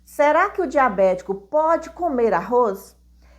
Será que o diabético pode comer arroz?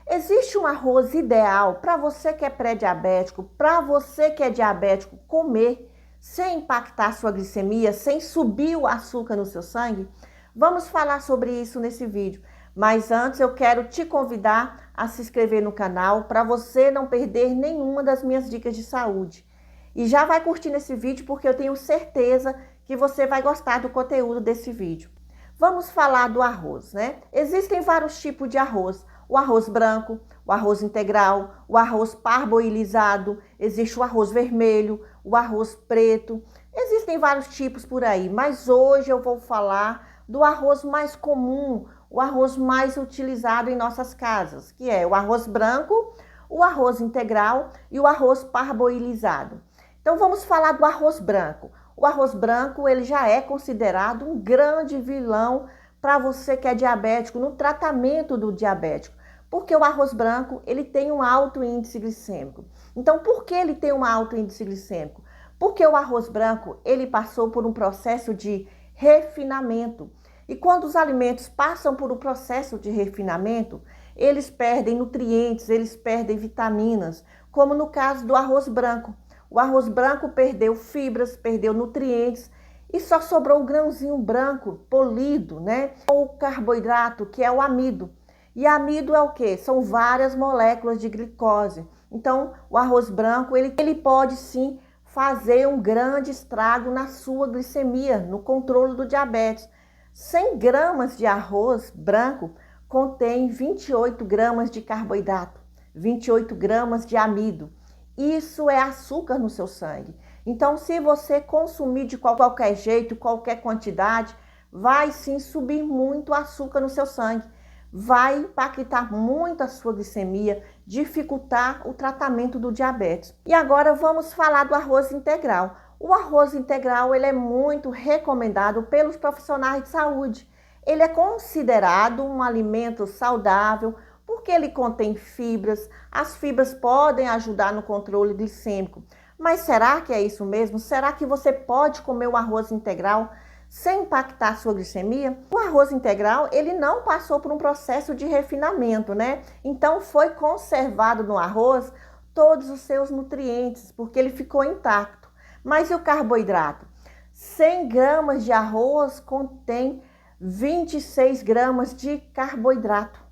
Existe um arroz ideal para você que é pré-diabético, para você que é diabético comer sem impactar sua glicemia, sem subir o açúcar no seu sangue? Vamos falar sobre isso nesse vídeo. Mas antes eu quero te convidar a se inscrever no canal para você não perder nenhuma das minhas dicas de saúde. E já vai curtindo esse vídeo porque eu tenho certeza que você vai gostar do conteúdo desse vídeo. Vamos falar do arroz, né? Existem vários tipos de arroz. O arroz branco, o arroz integral, o arroz parboilizado, existe o arroz vermelho, o arroz preto. Existem vários tipos por aí, mas hoje eu vou falar do arroz mais comum, o arroz mais utilizado em nossas casas, que é o arroz branco, o arroz integral e o arroz parboilizado. Então vamos falar do arroz branco. O arroz branco, ele já é considerado um grande vilão para você que é diabético, no tratamento do diabético. Porque o arroz branco, ele tem um alto índice glicêmico. Então, por que ele tem um alto índice glicêmico? Porque o arroz branco, ele passou por um processo de refinamento. E quando os alimentos passam por um processo de refinamento, eles perdem nutrientes, eles perdem vitaminas, como no caso do arroz branco. O arroz branco perdeu fibras, perdeu nutrientes e só sobrou o grãozinho branco, polido, né? O carboidrato, que é o amido. E amido é o quê? São várias moléculas de glicose. Então, o arroz branco, ele pode sim fazer um grande estrago na sua glicemia, no controle do diabetes. 100 gramas de arroz branco contém 28 gramas de carboidrato, 28 gramas de amido. Isso é açúcar no seu sangue. Então, se você consumir de qualquer jeito, qualquer quantidade, vai sim subir muito o açúcar no seu sangue. Vai impactar muito a sua glicemia, dificultar o tratamento do diabetes. E agora vamos falar do arroz integral. O arroz integral, ele é muito recomendado pelos profissionais de saúde. Ele é considerado um alimento saudável, porque ele contém fibras, as fibras podem ajudar no controle glicêmico. Mas será que é isso mesmo? Será que você pode comer o arroz integral sem impactar a sua glicemia? O arroz integral, ele não passou por um processo de refinamento, né? Então foi conservado no arroz todos os seus nutrientes, porque ele ficou intacto. Mas e o carboidrato? 100 gramas de arroz contém 26 gramas de carboidrato.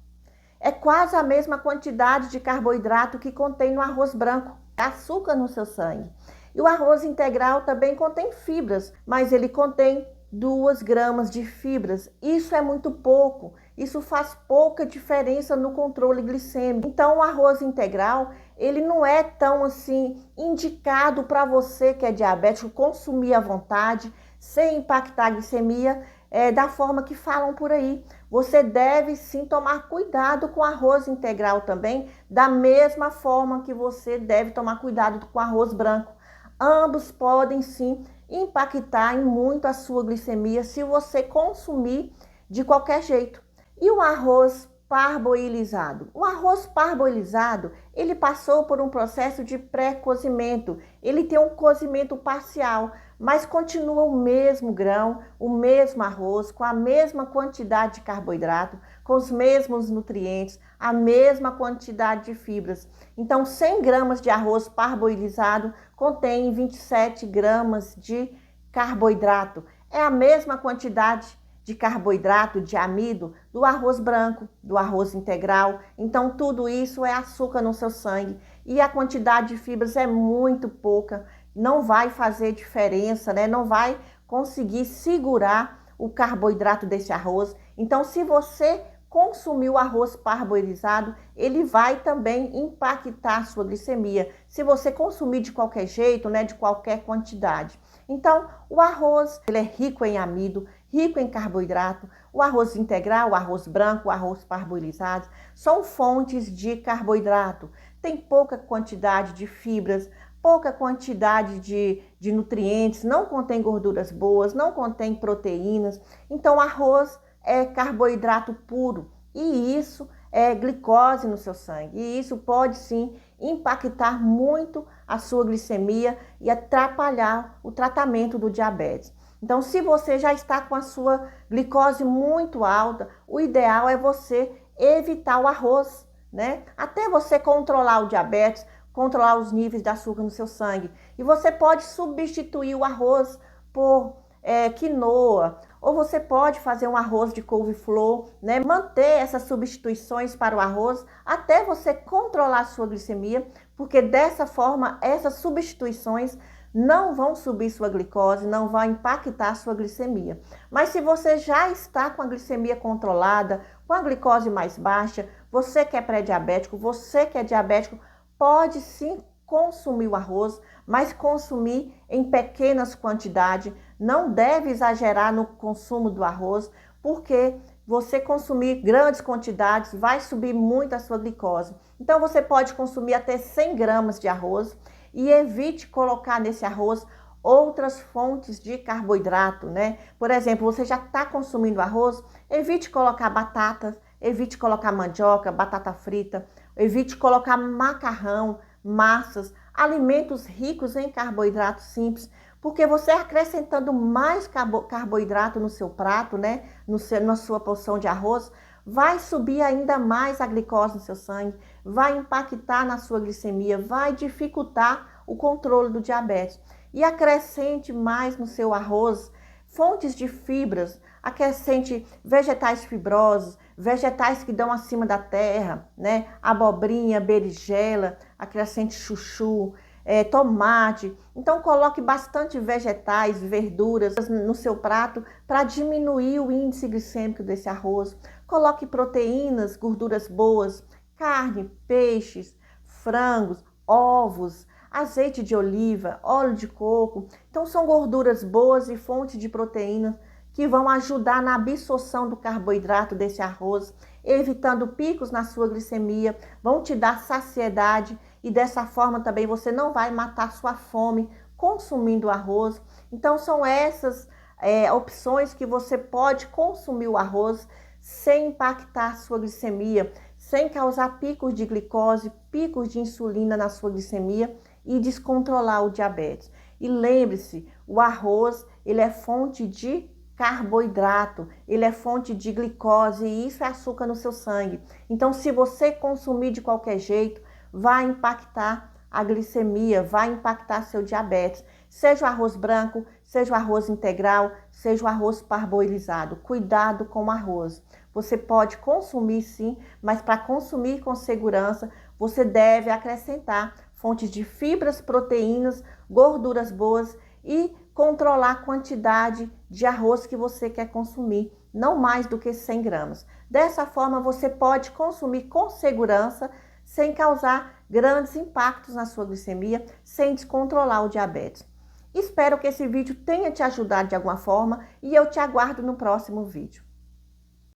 É quase a mesma quantidade de carboidrato que contém no arroz branco, açúcar no seu sangue. E o arroz integral também contém fibras, mas ele contém 2 gramas de fibras. Isso é muito pouco, isso faz pouca diferença no controle glicêmico. Então o arroz integral, ele não é tão assim indicado para você que é diabético consumir à vontade, sem impactar a glicemia, da forma que falam por aí. Você deve sim tomar cuidado com arroz integral também, da mesma forma que você deve tomar cuidado com arroz branco. Ambos podem sim impactar em muito a sua glicemia se você consumir de qualquer jeito. E o arroz parboilizado? O arroz parboilizado, ele passou por um processo de pré-cozimento. Ele tem um cozimento parcial, mas continua o mesmo grão, o mesmo arroz, com a mesma quantidade de carboidrato, com os mesmos nutrientes, a mesma quantidade de fibras. Então, 100 gramas de arroz parboilizado contém 27 gramas de carboidrato. É a mesma quantidade de carboidrato, de amido, do arroz branco, do arroz integral. Então, tudo isso é açúcar no seu sangue. E a quantidade de fibras é muito pouca. Não vai fazer diferença, né? Não vai conseguir segurar o carboidrato desse arroz. Então, se você consumir o arroz parboilizado, ele vai também impactar a sua glicemia. Se você consumir de qualquer jeito, né? De qualquer quantidade. Então, o arroz, ele é rico em amido, rico em carboidrato. O arroz integral, o arroz branco, o arroz parboilizado são fontes de carboidrato. Tem pouca quantidade de fibras, pouca quantidade de nutrientes, não contém gorduras boas, não contém proteínas. Então, arroz é carboidrato puro e isso é glicose no seu sangue. E isso pode sim impactar muito a sua glicemia e atrapalhar o tratamento do diabetes. Então, se você já está com a sua glicose muito alta, o ideal é você evitar o arroz, né? Até você controlar o diabetes, controlar os níveis de açúcar no seu sangue. E você pode substituir o arroz por quinoa, ou você pode fazer um arroz de couve-flor, né? Manter essas substituições para o arroz até você controlar a sua glicemia, porque dessa forma essas substituições não vão subir sua glicose, não vão impactar a sua glicemia. Mas se você já está com a glicemia controlada, com a glicose mais baixa, você que é pré-diabético, você que é diabético, pode sim consumir o arroz, mas consumir em pequenas quantidades. Não deve exagerar no consumo do arroz, porque você consumir grandes quantidades vai subir muito a sua glicose. Então você pode consumir até 100 gramas de arroz e evite colocar nesse arroz outras fontes de carboidrato, né? Por exemplo, você já está consumindo arroz, evite colocar batatas, evite colocar mandioca, batata frita, evite colocar macarrão, massas, alimentos ricos em carboidratos simples, porque você acrescentando mais carboidrato no seu prato, né, na sua porção de arroz, vai subir ainda mais a glicose no seu sangue, vai impactar na sua glicemia, vai dificultar o controle do diabetes. E acrescente mais no seu arroz fontes de fibras, acrescente vegetais fibrosos, vegetais que dão acima da terra, né? Abobrinha, berinjela, acrescente chuchu, tomate. Então coloque bastante vegetais, verduras no seu prato para diminuir o índice glicêmico desse arroz. Coloque proteínas, gorduras boas, carne, peixes, frangos, ovos, azeite de oliva, óleo de coco. Então são gorduras boas e fontes de proteínas que vão ajudar na absorção do carboidrato desse arroz, evitando picos na sua glicemia, vão te dar saciedade e dessa forma também você não vai matar sua fome consumindo arroz. Então são essas opções que você pode consumir o arroz sem impactar a sua glicemia, sem causar picos de glicose, picos de insulina na sua glicemia e descontrolar o diabetes. E lembre-se, o arroz ele é fonte de carboidrato, ele é fonte de glicose e isso é açúcar no seu sangue. Então, se você consumir de qualquer jeito, vai impactar a glicemia, vai impactar seu diabetes. Seja o arroz branco, seja o arroz integral, seja o arroz parboilizado. Cuidado com o arroz. Você pode consumir sim, mas para consumir com segurança, você deve acrescentar fontes de fibras, proteínas, gorduras boas e controlar a quantidade de arroz que você quer consumir, não mais do que 100 gramas. Dessa forma, você pode consumir com segurança, sem causar grandes impactos na sua glicemia, sem descontrolar o diabetes. Espero que esse vídeo tenha te ajudado de alguma forma e eu te aguardo no próximo vídeo.